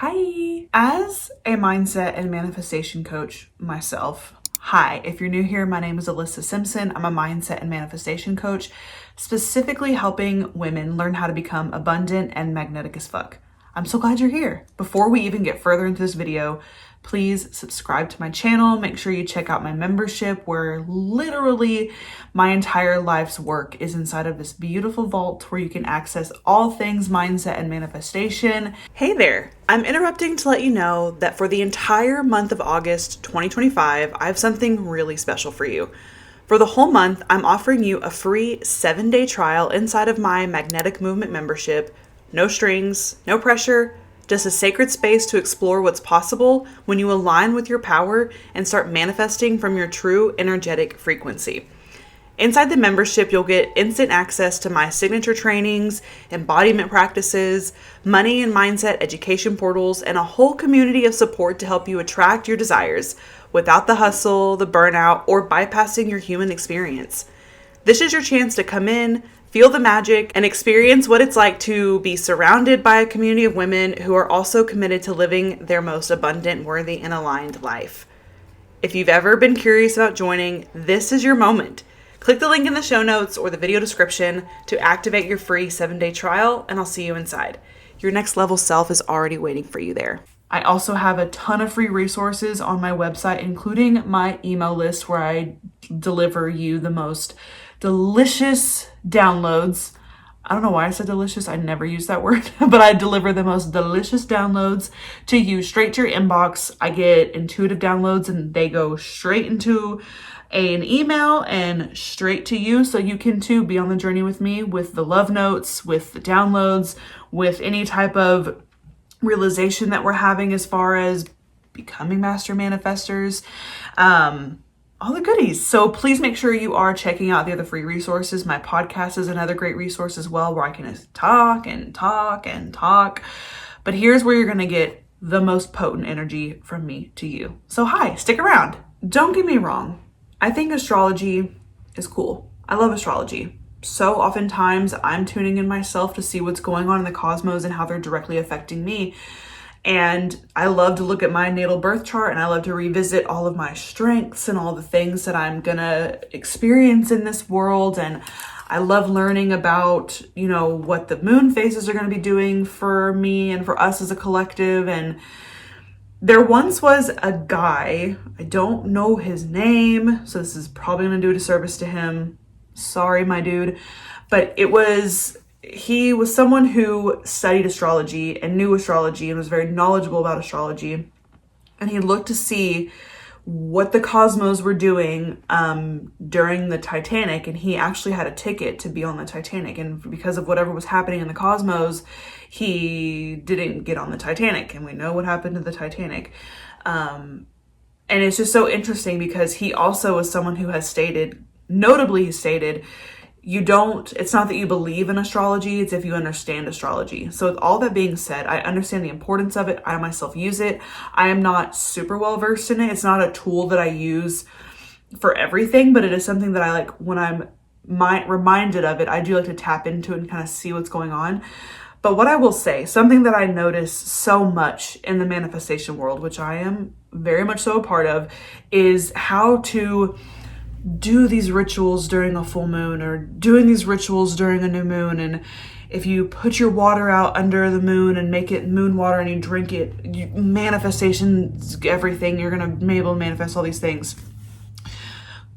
Hi. As a mindset and manifestation coach myself, hi. If you're new here, my name is Alyssa Simpson. I'm a mindset and manifestation coach, specifically helping women learn how to become abundant and magnetic as fuck. I'm so glad you're here. Before we even get further into this video, please subscribe to my channel. Make sure you check out my membership where literally my entire life's work is inside of this beautiful vault where you can access all things mindset and manifestation. Hey there, I'm interrupting to let you know that for the entire month of August 2025, I have something really special for you. For the whole month, I'm offering you a free 7-day trial inside of my Magnetic Movement membership. No strings, no pressure, just a sacred space to explore what's possible when you align with your power and start manifesting from your true energetic frequency. Inside the membership, you'll get instant access to my signature trainings, embodiment practices, money and mindset education portals, and a whole community of support to help you attract your desires without the hustle, the burnout, or bypassing your human experience. This is your chance to come in, feel the magic, and experience what it's like to be surrounded by a community of women who are also committed to living their most abundant, worthy, and aligned life. If you've ever been curious about joining, this is your moment. Click the link in the show notes or the video description to activate your free 7-day trial, and I'll see you inside. Your next level self is already waiting for you there. I also have a ton of free resources on my website, including my email list where I deliver you the most delicious downloads. I don't know why I said delicious. I never use that word, but I deliver the most delicious downloads to you straight to your inbox. I get intuitive downloads and they go straight into an email and straight to you. So you can too be on the journey with me with the love notes, with the downloads, with any type of realization that we're having as far as becoming master manifestors. All the goodies. So please make sure you are checking out the other free resources. My podcast is another great resource as well, where I can just talk and talk and talk. But here's where you're going to get the most potent energy from me to you. So hi, stick around. Don't get me wrong. I think astrology is cool. I love astrology. So oftentimes I'm tuning in myself to see what's going on in the cosmos and how they're directly affecting me. And I love to look at my natal birth chart and I love to revisit all of my strengths and all the things that I'm gonna experience in this world. And I love learning about, what the moon phases are gonna be doing for me and for us as a collective. And there once was a guy, I don't know his name, so this is probably gonna do a disservice to him. Sorry, my dude. But he was someone who studied astrology and knew astrology and was very knowledgeable about astrology. And he looked to see what the cosmos were doing during the Titanic. And he actually had a ticket to be on the Titanic. And because of whatever was happening in the cosmos, he didn't get on the Titanic. And we know what happened to the Titanic. And it's just so interesting because he also was someone who has stated, notably he stated, it's not that you believe in astrology, it's if you understand astrology. So with all that being said, I understand the importance of it. I myself use it. I am not super well versed in it. It's not a tool that I use for everything, but it is something that I like when I'm reminded of it. I do like to tap into it and kind of see what's going on. But what I will say, something that I notice so much in the manifestation world, which I am very much so a part of, is how to do these rituals during a full moon or doing these rituals during a new moon. And if you put your water out under the moon and make it moon water and you drink it, manifestations, everything, you're going to be able to manifest all these things.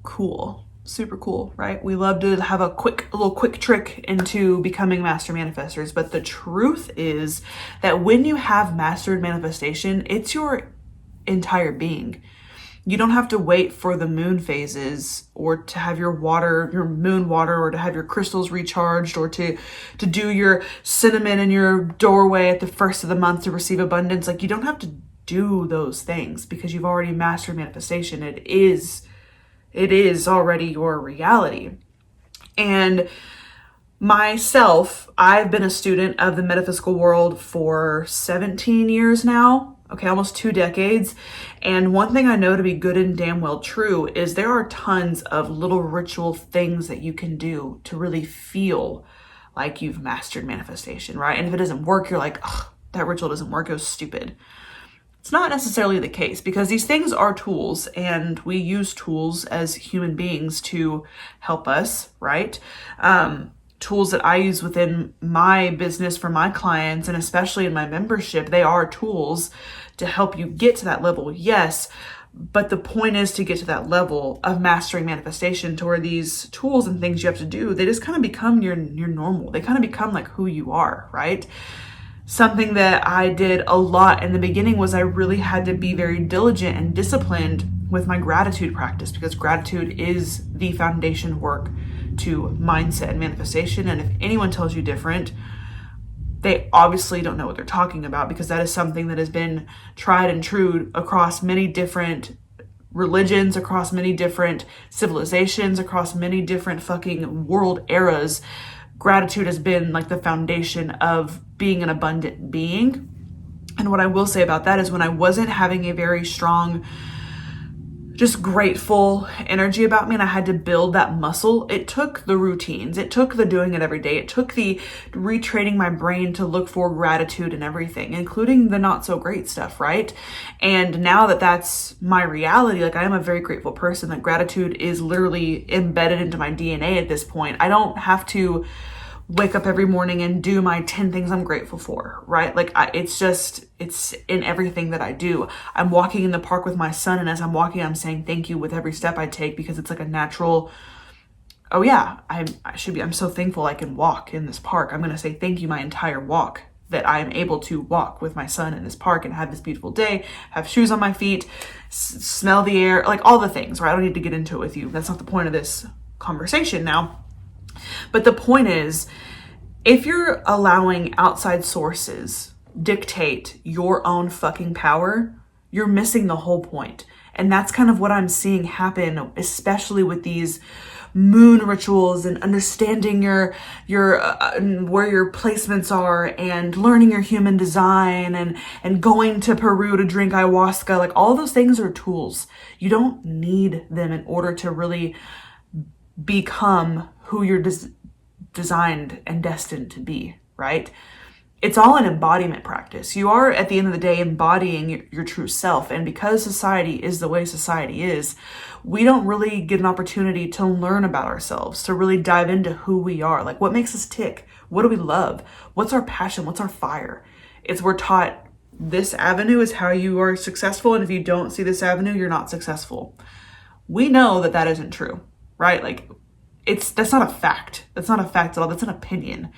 Cool. Super cool, right? We love to have a little quick trick into becoming master manifestors. But the truth is that when you have mastered manifestation, it's your entire being. You don't have to wait for the moon phases or to have your moon water, or to have your crystals recharged, or to do your cinnamon in your doorway at the first of the month to receive abundance. Like, you don't have to do those things because you've already mastered manifestation. It is already your reality. And myself, I've been a student of the metaphysical world for 17 years now. Okay, almost 2 decades. And one thing I know to be good and damn well true is there are tons of little ritual things that you can do to really feel like you've mastered manifestation, right? And if it doesn't work, you're like, ugh, that ritual doesn't work, it was stupid. It's not necessarily the case, because these things are tools, and we use tools as human beings to help us, right? Tools that I use within my business for my clients, and especially in my membership, they are tools to help you get to that level, yes. But the point is to get to that level of mastering manifestation, to where these tools and things you have to do, they just kind of become your normal. They kind of become like who you are, right? Something that I did a lot in the beginning was I really had to be very diligent and disciplined with my gratitude practice, because gratitude is the foundation work to mindset and manifestation. And if anyone tells you different, they obviously don't know what they're talking about, because that is something that has been tried and true across many different religions, across many different civilizations, across many different fucking world eras. Gratitude has been like the foundation of being an abundant being. And what I will say about that is, when I wasn't having a very strong, just grateful energy about me, and I had to build that muscle, it took the routines, it took the doing it every day, it took the retraining my brain to look for gratitude in everything, including the not so great stuff, right? And now that that's my reality, like I am a very grateful person, that gratitude is literally embedded into my DNA at this point. I don't have to wake up every morning and do my 10 things I'm grateful for, right? Like it's in everything that I do. I'm walking in the park with my son, and as I'm walking, I'm saying thank you with every step I take, because it's like a natural, oh yeah, I'm so thankful I can walk in this park. I'm going to say thank you my entire walk, that I am able to walk with my son in this park and have this beautiful day, have shoes on my feet, smell the air, like all the things, right? I don't need to get into it with you. That's not the point of this conversation now. But the point is, if you're allowing outside sources dictate your own fucking power, you're missing the whole point. And that's kind of what I'm seeing happen, especially with these moon rituals and understanding your where your placements are, and learning your human design, and going to Peru to drink ayahuasca. Like all those things are tools. You don't need them in order to really become who you're designed and destined to be, right? It's all an embodiment practice. You are, at the end of the day, embodying your true self. And because society is the way society is, we don't really get an opportunity to learn about ourselves, to really dive into who we are. Like, what makes us tick? What do we love? What's our passion? What's our fire? We're taught this avenue is how you are successful, and if you don't see this avenue, you're not successful. We know that isn't true, right? Like, that's not a fact. That's not a fact at all. That's an opinion.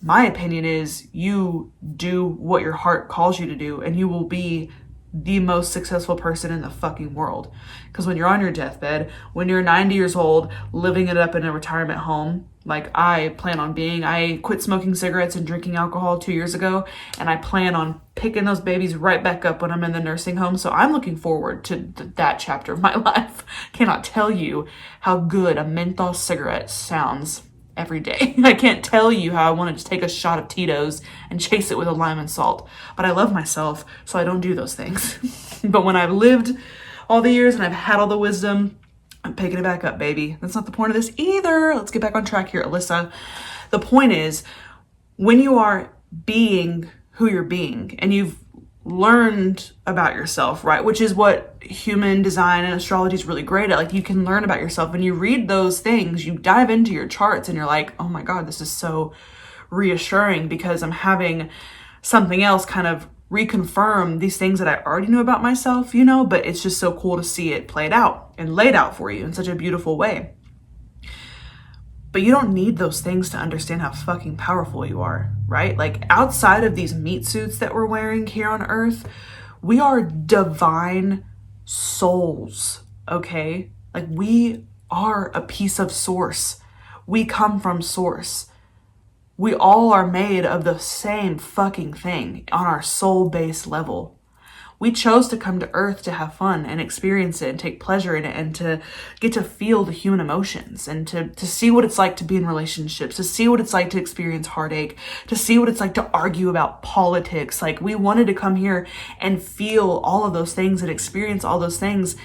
My opinion is, you do what your heart calls you to do, and you will be the most successful person in the fucking world. Because when you're on your deathbed, when you're 90 years old, living it up in a retirement home, like I plan on being, I quit smoking cigarettes and drinking alcohol 2 years ago, and I plan on picking those babies right back up when I'm in the nursing home. So I'm looking forward to that chapter of my life. Cannot tell you how good a menthol cigarette sounds every day. I can't tell you how I want to just take a shot of Tito's and chase it with a lime and salt. But I love myself, so I don't do those things. But when I've lived all the years and I've had all the wisdom, I'm picking it back up, baby. That's not the point of this either. Let's get back on track here, Alyssa. The point is, when you are being who you're being, and you've learned about yourself, right? Which is what human design and astrology is really great at. Like, you can learn about yourself. When you read those things, you dive into your charts and you're like, oh my God, this is so reassuring, because I'm having something else kind of reconfirm these things that I already knew about myself, but it's just so cool to see it played out and laid out for you in such a beautiful way. But you don't need those things to understand how fucking powerful you are, right? Like, outside of these meat suits that we're wearing here on earth, we are divine souls, okay? Like, we are a piece of source. We come from source. We all are made of the same fucking thing on our soul-based level. We chose to come to earth to have fun and experience it and take pleasure in it, and to get to feel the human emotions, and to see what it's like to be in relationships, to see what it's like to experience heartache, to see what it's like to argue about politics. Like, we wanted to come here and feel all of those things and experience all those things.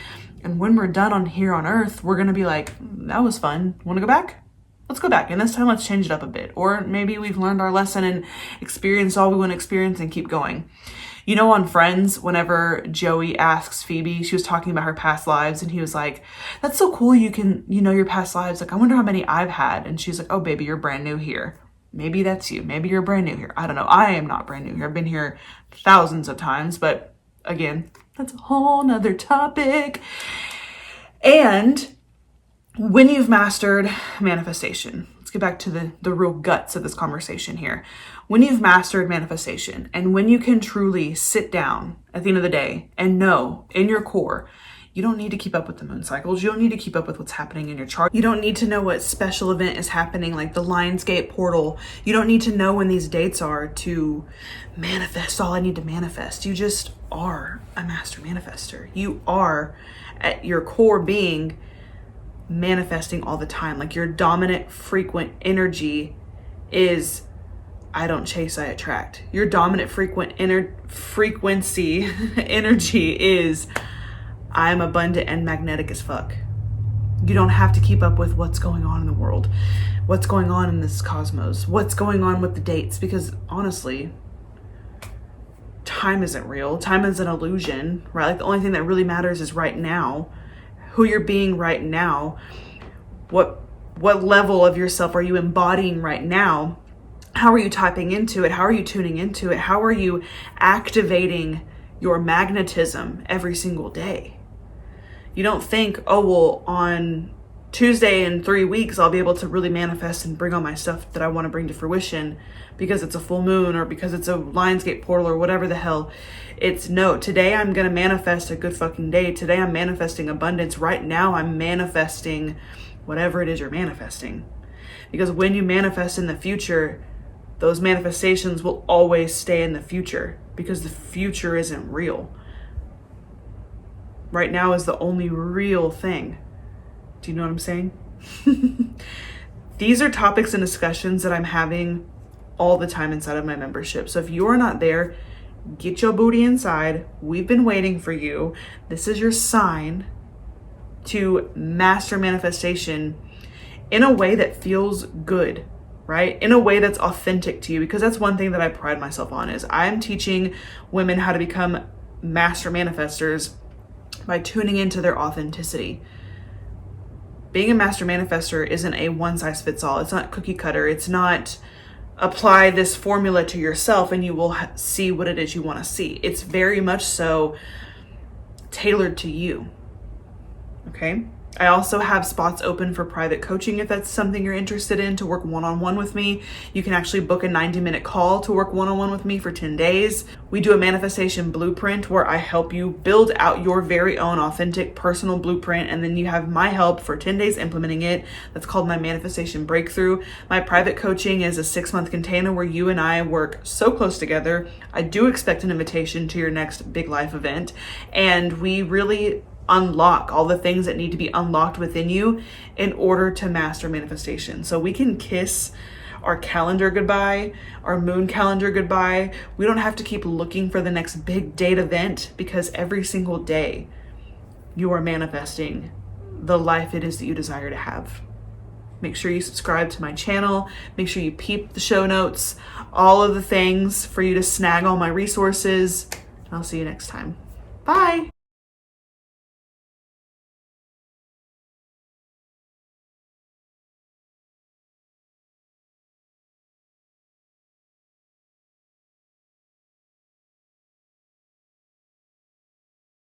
And when we're done here on earth, we're going to be like, that was fun. Want to go back? Let's go back, and this time let's change it up a bit. Or maybe we've learned our lesson and experienced all we want to experience and keep going. You know, on Friends, whenever Joey asks Phoebe, she was talking about her past lives, and he was like, that's so cool, you know your past lives. Like, I wonder how many I've had. And she's like, oh, baby, you're brand new here. Maybe that's you. Maybe you're brand new here. I don't know. I am not brand new here. I've been here thousands of times, but again, that's a whole nother topic. And when you've mastered manifestation, let's get back to the real guts of this conversation here. When you've mastered manifestation and when you can truly sit down at the end of the day and know in your core, you don't need to keep up with the moon cycles. You don't need to keep up with what's happening in your chart. You don't need to know what special event is happening, like the Lionsgate portal. You don't need to know when these dates are to manifest all I need to manifest. You just are a master manifester. You are, at your core being, manifesting all the time. Like, your dominant frequent energy is, I don't chase, I attract. Your dominant frequency energy is, I'm abundant and magnetic as fuck. You don't have to keep up with what's going on in the world, what's going on in this cosmos, what's going on with the dates, because honestly, time isn't real. Time is an illusion, right? Like, the only thing that really matters is right now, who you're being right now, what level of yourself are you embodying right now? How are you tapping into it? How are you tuning into it? How are you activating your magnetism every single day? You don't think, oh, well, on Tuesday in 3 weeks, I'll be able to really manifest and bring all my stuff that I want to bring to fruition because it's a full moon or because it's a Lionsgate portal or whatever the hell. It's no, today I'm going to manifest a good fucking day. Today I'm manifesting abundance. Right now I'm manifesting whatever it is you're manifesting. Because when you manifest in the future, those manifestations will always stay in the future because the future isn't real. Right now is the only real thing. Do you know what I'm saying? These are topics and discussions that I'm having all the time inside of my membership. So if you are not there, get your booty inside. We've been waiting for you. This is your sign to master manifestation in a way that feels good, right? In a way that's authentic to you, because that's one thing that I pride myself on is I'm teaching women how to become master manifestors by tuning into their authenticity. Being a master manifestor isn't a one size fits all. It's not cookie cutter. It's not apply this formula to yourself and you will see what it is you want to see. It's very much so tailored to you. Okay. I also have spots open for private coaching if that's something you're interested in, to work one-on-one with me. You can actually book a 90-minute call to work one-on-one with me for 10 days. We do a manifestation blueprint where I help you build out your very own authentic personal blueprint, and then you have my help for 10 days implementing it. That's called my manifestation breakthrough. My private coaching is a 6-month container where you and I work so close together. I do expect an invitation to your next big life event, and we really unlock all the things that need to be unlocked within you in order to master manifestation. So we can kiss our calendar goodbye, our moon calendar goodbye. We don't have to keep looking for the next big date event, because every single day you are manifesting the life it is that you desire to have. Make sure you subscribe to my channel. Make sure you peep the show notes, all of the things for you to snag all my resources. I'll see you next time. Bye.